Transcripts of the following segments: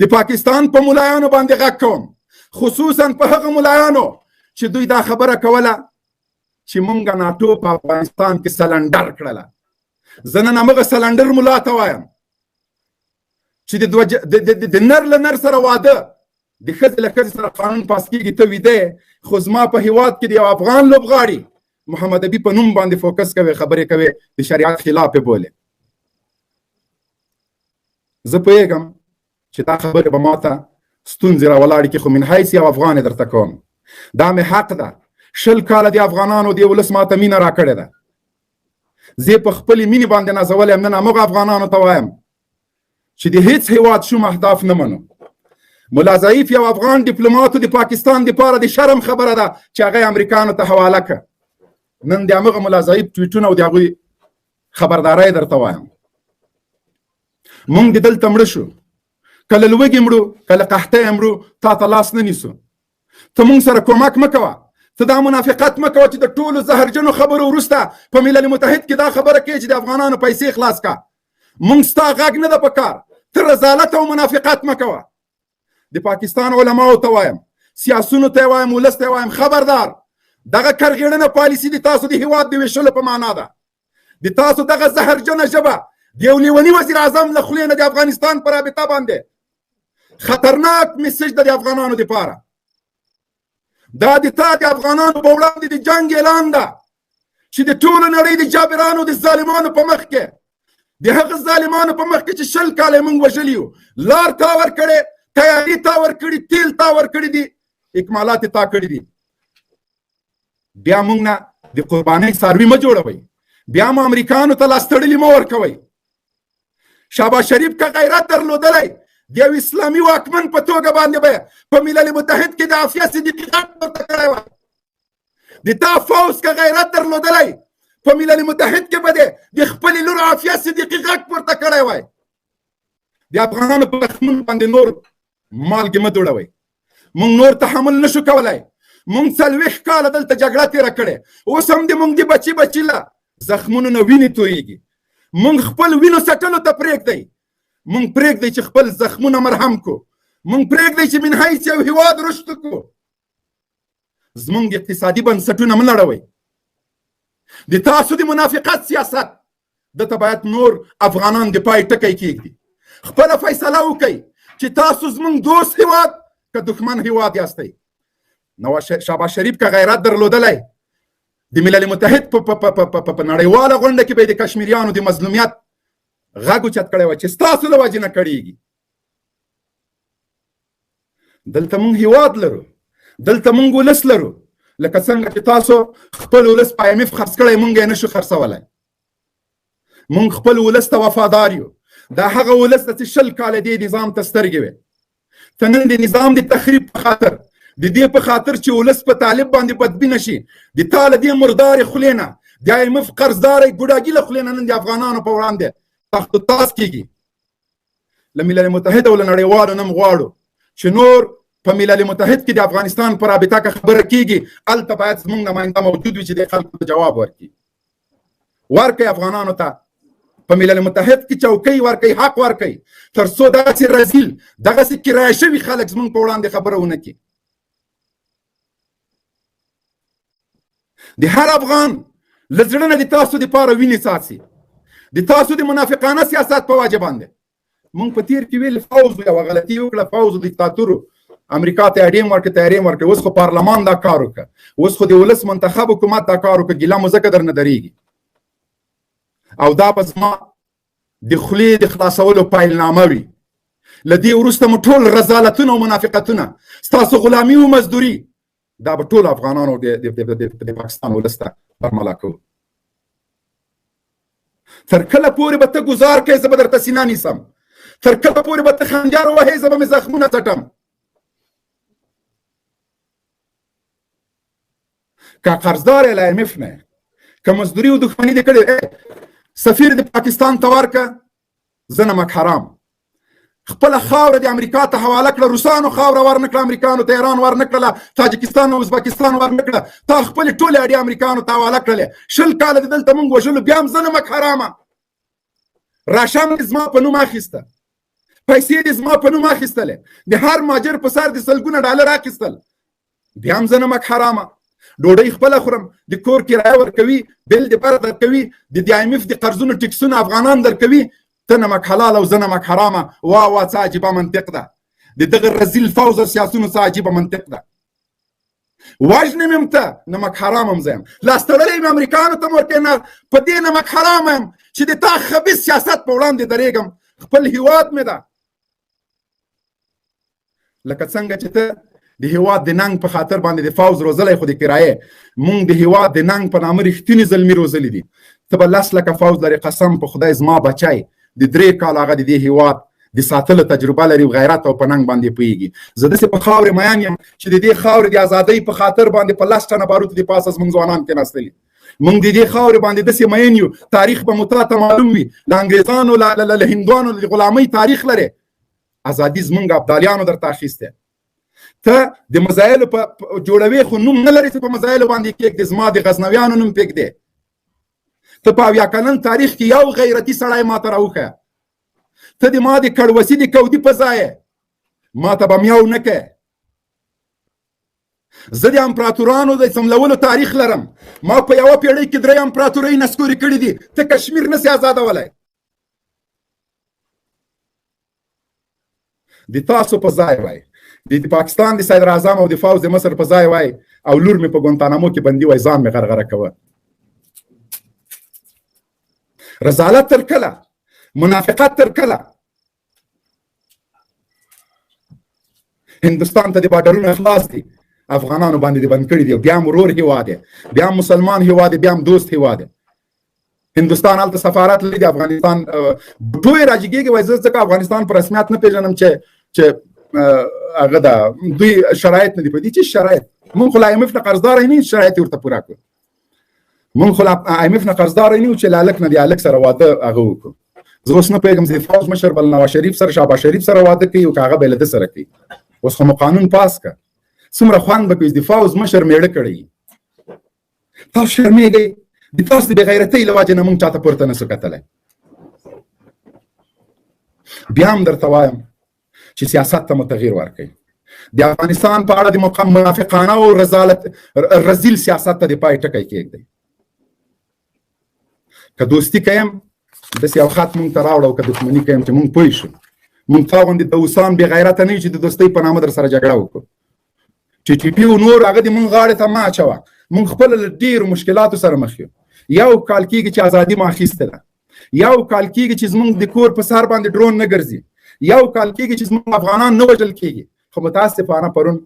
د پاکستان په ملایانو باندې غږ کوم، خصوصا په هغه ملایانو چې دوی دا خبره کوله چې مونږ ناټو په افغانستان کې سلنډر کړله. زه نن همغه سلنډر ملا ته وایم چې د نر له نر سره واده، د ښځې له ښځې سره قانون پاس کېږي، ته ویده خو زما په هېواد کې د یو افغان لوبغاړي محمد ابي په نوم باندې فوکس کوي، خبرې کوي، د شریعت خلاف یې بولې. زه پوهېږم چې دا خبرې به ما ته ستونزې راولاړې کړي، خو من حیث یو افغان یې درته کوم، دا مې حق ده. 20 کاله د افغانانو د ولس ما ته مینه راکړې ده. زه په خپلې مینې باندې نازولی یم. نن همغه افغانانو ته وایم چې د هیڅ هېواد شوم اهداف نه منو. ملا ضعیف یو افغان ډیپلوماتو د پاکستان دپاره د شرم خبره ده چې هغه یې امریکانو ته حواله کړه. نن د همغه ملا ضعیف ټویټونه او د هغوی خبرداری درته وایم. مونږ د دلته مړه شو، کله لوږې مړو، کله قحطۍ مړو، تا ته لاس نه نیسو. ته مونږ سره کومک مه کوه، ته دا منافقت مه کوه چې د ټولو زهرجنو خبرو وروسته په ملل متحد کې دا خبره کوي چې د افغانانو پیسې خلاص کا. مونږ ستا غږ نه ده په کار، ته رذالت او منافقت مه کوه. د پاکستان علماو ته وایم، سیاسونو ته وایم، ولس ته وایم، خبردار، دغه کرغېړنه پالیسي د تاسو د هېواد د ویشلو په معنا ده. د تاسو دغه زهرجنه ژبه د یو لیوني وزیر اعظم له خولې نه د افغانستان په رابطه باندې خطرناک میسج ده د افغانانو دپاره. دا د تا د افغانانو په وړاندې د جنګ اعلان ده چې د ټولو نړۍ د جابرانو د ظالمانو په مخ کې، د هغه ظالمانو په مخ کې چې 20 کاله یې موږ وژلي یو، لار تا ورکړې، تیاري تا ورکړي، تیل تا ورکړي دي، اکمالات تا کړي دي. بیا موږ نه د قربانۍ څاروي مه جوړوئ، بیا مو امریکانو ته لاس تړلي مه ورکوئ. شهباز شریف که غیرت درلودلی د یو اسلامي واکمن په توګه باندې به په ملل متحد کې د عافیه صدیقي غږ پورته کړی وای. د تا فوز که غیرت درلودلی په ملل متحد کې به د خپلې لور عافیه صدیقي غږ پورته کړی وای. د افغانانو په زخمونو باندې نور مالګې مه دوړوئ. موږ نور تحمل نشو کولی. موږ 40 کاله دلته جګړه تېره کړې، اوس هم د موږ د بچي بچي له زخمونو نه وینې تویېږي. موږ خپل وینو څټلو ته پرېږدئ. موږ پرېږدئ چې خپل زخمونه مرهم کو. موږ پرېږدئ چې من حیث یو هېواد رشد کو. زموږ اقتصادي بنسټونه مه نړوئ. د تاسو د منافقت سیاست دته باید نور افغانان د پای ټکی کېږدي. خپله فیصله وکئ چې تاسو زموږ دوست هېواد که دښمن هېواد یاستئ. نواز شهباز شریف که غیرت درلودلی د ملل متحد په نړیواله غونډه کې به د کشمیریانو د مظلومیت غږ اوچت کړی وای چې ستاسو له وجې نه کړېږي. دلته موږ هېواد لرو، دلته موږ ولس لرو. لکه څنګه چې تاسو خپل ولس په IMF خرڅ کړی، موږ یې نشو خرڅولی. موږ خپل ولس ته وفادار یو. دا هغه ولس ده چې 20 کاله دې نظام ته سترګې وې. ته نن د نظام د تخریب په خاطر، د دې په خاطر چې ولس په طالب باندې بدبینه شي، د تا له دې مردارې خولې نه، د IMF قرضدارۍ ګوډاګي له خولې نه نن د افغانانو په وړاندې تخت و تاز کېږي. له ملل متحد او له نړیوالو نه غواړو چې نور په ملل متحد کې د افغانستان په رابطه که خبره کېږي، هلته باید زموږ نماینده موجود وي چې د خلکو ته جواب ورکړي. ورکړئ افغانانو ته په ملل متحد کې چوکۍ ورکړئ، حق ورکړئ، تر څو دغسې رذیل، دغسې کرایه شوي خلک زموږ په وړاندې خبره ونه کړي. د هر افغان له زړه نه د تاسو دپاره وینې څاڅي، د تاسو د منافقانه سیاست په وجه باندې. موږ په تیر کې ویل فوز یوه غلطي وکړه، فوز دیکتاتورو امریکا ته اډیم ورکړه، تحریم ورکړه. اوس خو پارلمان دا کار وکړه، اوس خو د ولس منتخب حکومت دا کار وکړه. ګیله مو ځکه در نه درېږي. او دا به زما د خولې د خلاصولو پیلنامه وي. له دې وروسته مو ټول رذالتونه او منافقتونه، ستاسو غلامي او مزدوري، دا به ټول افغانانو د پاکستان ولس ته برملا کوو. تر کله پورې به ته ګزار کوې، زه به درته سینه نیسم. تر کله پورې به ته خنجر ووهې، زه به مې زخمونه څټم. که قرضدار یې له IMF نه، که مزدوري او دښمني دې کړې، سفیر د پاکستان ته ورکه، زه نمک حرام. خپله خاوره د امریکا ته حواله کړه. روسانو خاوره ورنکړه امریکانو ته، ایران ورنکړله، تاجکستان او ازبکستان ورنکړه، تا خپلې ټولې اډې امریکانو ته حواله کړلې. 20 کاله د دلته موږ وژلو، بیا هم زه نمک حرامه. راشه مې زما په نوم اخیسته، پیسې دې زما په نوم اخیستلې، د هر ماجر په سر د سلګونه ډالر اخیستل، بیا هم زه نمک حرامه، ډوډۍ خپله خورم، د کور کرایه ورکوي، بل د بر درکوي، د IMF د قرضونو ټکسونه افغانان درکوي، ته نمک حلال او زه نمک حرامه. وا وا څه عجیبه منطق ده، د دغه رزیل فوز او سیاسونو څه عجیبه منطق ده. وژنم یم ته نمک حرام هم زه یم، لاس تړلی یم امریکایانو ته ورکوې، په دې نمک حرام یم چې د تا خبیث سیاست په وړاندې درېږم. خپل هیواد مې ده، لکه څنګه چې ته د هیواد د ننګ په خاطر باندې د فوز روزلی، خو د کرایې مونږ د هیواد د ننګ په نامه رښتینې زلمي روزلي دي. ته به 10 لکه فوز لري، قسم په خدای زما بچی د 3 کاله هغه د دې هیواد د ساتلو تجربه لري، غیرت او په ننګ باندې پوهېږي. زه داسې په خاورې میان یم چې د دې خاورې د ازادۍ په خاطر باندې په 10 ټنه باروتو د پاسه زموږ ځوانان کېناستلي. موږ د دې خاورې باندې داسې مین یو، تاریخ به مو تاته معلوم وي، له انګریزانو له هندوانو د غلامۍ تاریخ لري. ازادي زموږ ابدالیانو درته اخیستی. ته د مزایلو په جوړوي، خو نوم نه لري چې په مزایلو باندې کېږدې. زما د غزنویانو نوم پرېږدې. ته په 80 کلن تاریخ کې یو غیرتي سړی ماته راوښیه. ته د ما د کړوسي د کودي په ځای ماته به میاو نه کوې. زه د امپراتورانو د سملولو تاریخ لرم. ما په یوه پیړۍ کې 3 امپراتورۍ نسکورې کړي دي. ته کشمیر نسې ازادولی. د تاسو په ځای وای، د پاکستان د صدر اعظم او د فوز د مصر په ځای وای، او لور مې په ګوانتانامو کې بندي وای، ځان مې غرغره کوه. رذالت تر کله؟ منافقت تر کله؟ هندوستان ته د بارډرونو خلاص دي، افغانانو باندې دې بند کړي دي، بیا هم ورور هیواد دی، بیا هم مسلمان هیواد دی، بیا هم دوست هیواد دی. هندوستان هلته سفارت لري، د افغانستان ټوی راجګېږي، وایي زه ځکه افغانستان په رسمیت نه پېژنم چې هغه ده، دوی شرایط نه دي په دې. چې شرایط مونږ خو له IMF نه قرضدار نه یو، شرایط ورته پوره کړو. مونږ خو له IMF نه قرضدار نه یو چې له هلک نه د هلک سره واده هغه وکړو. زه اوس نه پوهېږم چې د فوز مشر به له نواز شریف سره، شهباز شریف سره واده کوي، او که هغه به یې له ده سره کوي. اوس خو مو قانون پاس کړه، څومره خوند به کوي د فوز مشر میړه کړی. تاسو شرمېږئ، د تاسو د بېغیرتۍ له وجې نه مونږ چاته پورته نه سو کتلی. بیا هم درته وایم چې سیاست ته مو تغییر ورکوي. د افغانستان په اړه د منافقانه او رزیل سیاست ته د پای ټکی کېږدئ. که دوستي کویم داسې یو خط مونږ ته راوړه، او که دښمني کویم چې مونږ پوه شو. مونږ تا غوندې د اوسان بې غیرته نه یو چې د دوستۍ په نامه در سره جګړه وکړو. TTP او نور هغه د مونږ غاړې ته مه اچوه. مونږ خپله له ډېرو مشکلاتو سره مخ یو. یو کال کېږي چې ازادي مو اخیستې ده، یو کال کېږي چې زمونږ د کور په سر باندې ډرون نه ګرځي، یو کال کېږي چې زمونږ افغانان نه وژل کېږي. خو متاسفانه پرون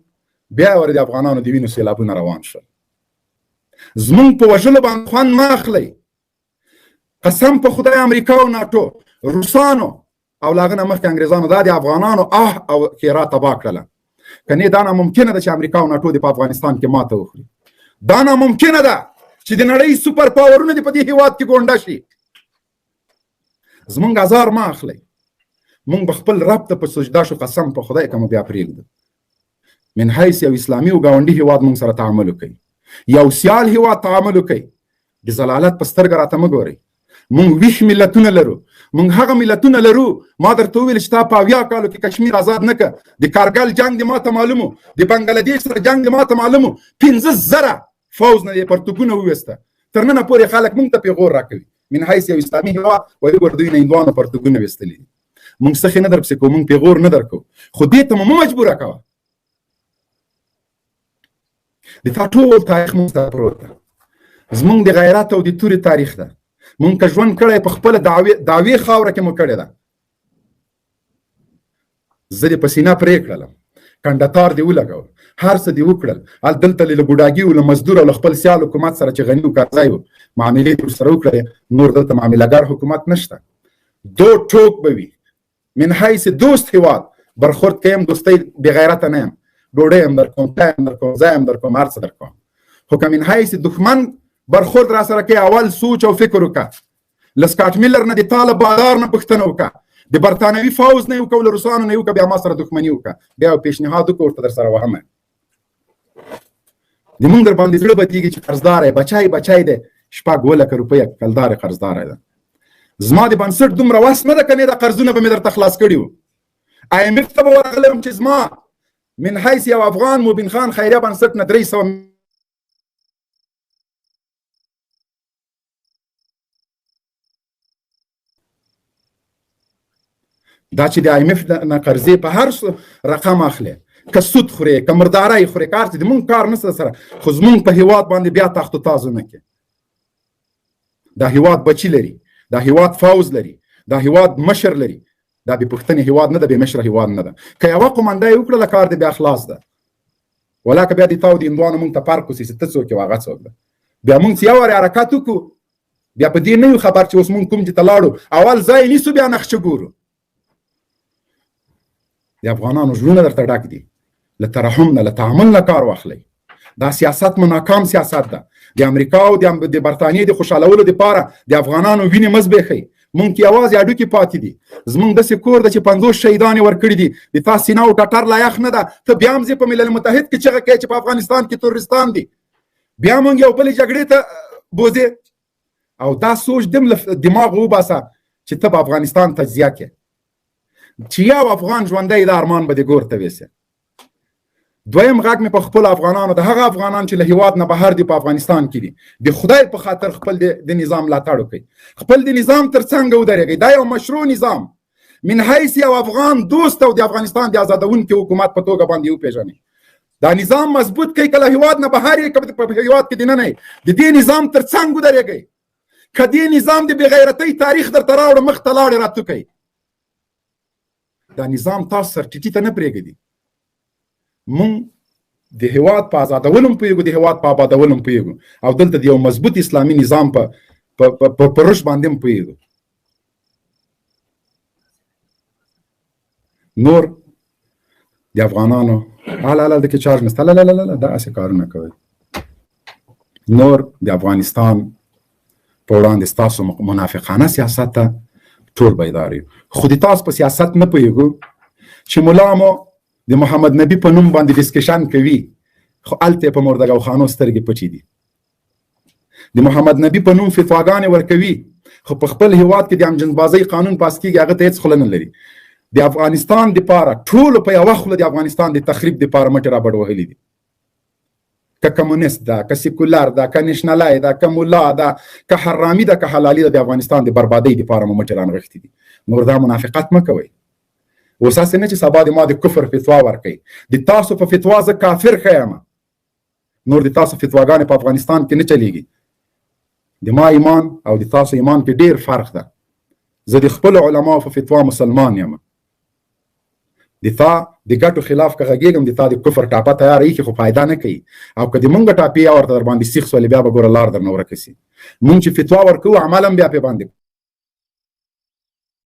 بیا ور د افغانانو د وینو سیلابونه روان شول. زمونږ په وژلو باندې خوند مه اخلئ. قسم په خدای امریکا او ناټو، روسانو او له هغه نه مخکې انګریزانو دا د افغانانو او خیرا تباه کړله. که نه دا ناممکنه ده چې امریکا او ناټو دې په افغانستان کې ماته وخوري. دا ناممکنه ده چې د نړۍ سوپر پاورونه دې په دې هیواد کې ګونډه شي. زمونږ ازار مه اخلئ. مونږ به خپل رب ته په سجده شو، قسم په خدای که مو بیا پرېږدو. من حیث یو اسلامي او ګاونډي هیواد مونږ سره تعامل وکړئ، یو سیال هیواد تعامل وکړئ. د ضلالت په سترګه راته مه ګورئ. مونږ ویښ ملتونه لرو، مونږ هغه ملتونه لرو. ما درته وویل چې تا په 80 کالو کې کشمیر آزاد نه کړه. د کارګل جنګ د ماته معلومو، د بنګلادیش سره جنګ د ماته معلومو. 15,000 فوز نه یې پرتګونه وویسته. تر ننه پورې خلک مونږ ته پیغور راکوي. من حیث یو اسلامي هیواد وایي ګوره دوی نه هندوانو پرتګونه ویستلي دي. مونږ سخې نه درپسې کوو، مونږ پیغور نه درکوو، خو دې ته مو مه مجبوره کوه. د تا ټول تاریخ مونږ ته پروت ده. زمونږ د غیرت او د تورې تاریخ ده. مونږ که ژوند کړی په خپله دعوې خاوره کې مو کړې ده. زه دې په سینه پرې کړلم، کنډتار دې ولګول، هر څه دې وکړل. دلته له بوډاګي او له مزدور او له خپل سیال حکومت سره چې غني او کارځای و معاملې دې ورسره وکړې. نور دلته معاملهګر حکومت نشته. دو ټوک به وي. من حیث دوست هیواد برخورد کوم، دوستۍ بېغیرته نه یم. ډوډۍ هم در کوم، چای هم در کوم، ځای هم در کوم، هر څه در کوم. خو که من حیث دښمن برخورد را سره کوي، اول سوچ او فکر وکړه. له سکاټ میلر نه د طالب بادار نه پوښتنه وکړه، د برتانوي فوز نه یې وکړه، له روسانو نه یې وکړه، بیا ما سره دښمني وکړه. بیا یو پیشنهاد وکړه ورته در سره وهمه. د مونږ در باندې زړه بدېږي چې قرضدار یې، بچی دی 2,00,000 روپۍ کلدار یې قرضدار دی. زما د بنسټ دومره وس نه ده که نه دا قرضونه به مې درته خلاص کړي وو. IMF ته به ورغلم چې زما من حیث یو افغان مبین خان خیریه بنسټ نه 300 دا چې د IMF نه قرضې په هر رقم اخلي که سود خوري که مردارۍ خوري کار چې مونږ کار نشته سره خو زمونږ په هیواد باندې بیا تخت و تازه نه کوي. دا هیواد بچی لري، دا هیواد فوز لري، دا هیواد مشر لري، دا بې پښتنې هیواد نه ده، بې مشره هیواد نه ده. که یوه قومنده یې وکړله کار دی بیا خلاص ده. ولا که بیا د تا او د هندوانو مونږ ته فرق وسي چې ته څوک یې او هغه څوک ده. بیا مونږ چې یو وارې حرکت وکړو بیا په دې نه یو خبر چې اوس مونږ کوم چې ته لاړو اول ځای نیسو بیا نقشه ګورو. د افغانانو زړونه درته ډک دي، له ترحم نه له تعامل نه کار واخلئ. دا سیاست مو ناکام سیاست ده. د امریکا او د برطانیې د خوشحالولو دپاره د افغانانو وینې مه زبېښئ. مونږ کې یوازې هډوکي پاتې دي. زمونږ داسې کور ده چې 50 شهیدان یې ورکړي دي. د تا سینه او ټټر لا یخ نه ده، ته بیا هم ځې په ملل متحد کې چغه کوې چې په افغانستان کې تروریستان دي. بیا مونږ یو بلې جګړې ته بوځې او دا سوچ دم له دماغ وباسه چې ته په افغانستان تجزیه کې چې یو افغان ژوندی دا ارمان به دې ګور ته ویسې. دویم غږ مې په خپل افغانانو د هغه افغانان چې له هیواد نه بهر دي په افغانستان کې دي د خدای په خاطر خپل د نظام ملاتړ وکړئ، خپل د نظام تر څنګ ودرېږئ. دا یو مشروع نظام من حیث یو افغان دوست او د افغانستان د آزادونکي حکومت په توګه باندې وپېژنئ. دا نظام مضبوط کړئ، که له هیواد نه بهر یې که په هیواد کې دننه یې د دې نظام تر څنګ ودرېږئ. که دې نظام د بې غیرتۍ تاریخ درته راوړه مخ ته لاړې راتو کوي. دا نظام تاسو سر ټیټي ته نه پرېږدي. مونږ د هیواد په آزادولو هم پوهېږو، د هیواد په آبادولو هم پوهېږو او دلته د یو مضبوط اسلامي نظام په رشد باندې هم پوهېږو. نور د افغانانو هله دکې چارج نشته، لا داسې کارونه کوئ. نور د افغانستان په وړاندې ستاسو منافقانه سیاست ته ټول بیدار یو. خو د تاسو په سیاست نه پوهېږو چې ملا مو د محمد نبی په نوم باندې ډسکشن کوي خو هلته په مردګو خانو سترګې پټې دي. د محمد نبی په نوم فتواګانې ورکوي خو په خپل هیواد کې د امجنبازۍ قانون پاس کېږي، هغه ته هېڅ خوله نه لري. د افغانستان دپاره ټولو په یوه خوله د افغانستان د تخریب دپاره مټې رابډ وهلي دي. که کمونیست ده، که سیکولر ده، که نشنلی ده، که ملا ده، که حرامي ده، که حلالي ده، د افغانستان د بربادۍ دپاره مو مټې رانغښتې دي. نور دا منافقت مه کوئ. اوس هسې نه چې سبا د ما د کفر فتوا ورکوئ. د تاسو په فتوا زه کافر ښیم. نور د تاسو فتواګانې په افغانستان کې نه چلیږي. د ما ایمان او د تاسو ایمان کې ډېر فرق ده. زه د خپلو علماو په فتوا مسلمان یم. د تا د ګټو خلاف که غږېږم د تا د کفر ټاپه تیاره ایښي خو فایده نه کوي. او که د مونږ ټاپې یا ورته در باندې سیخ سولې بیا به ګوره لار درنه ورکه سي. مونږ چې فتوا ورکوو عمل هم بیا پې باندې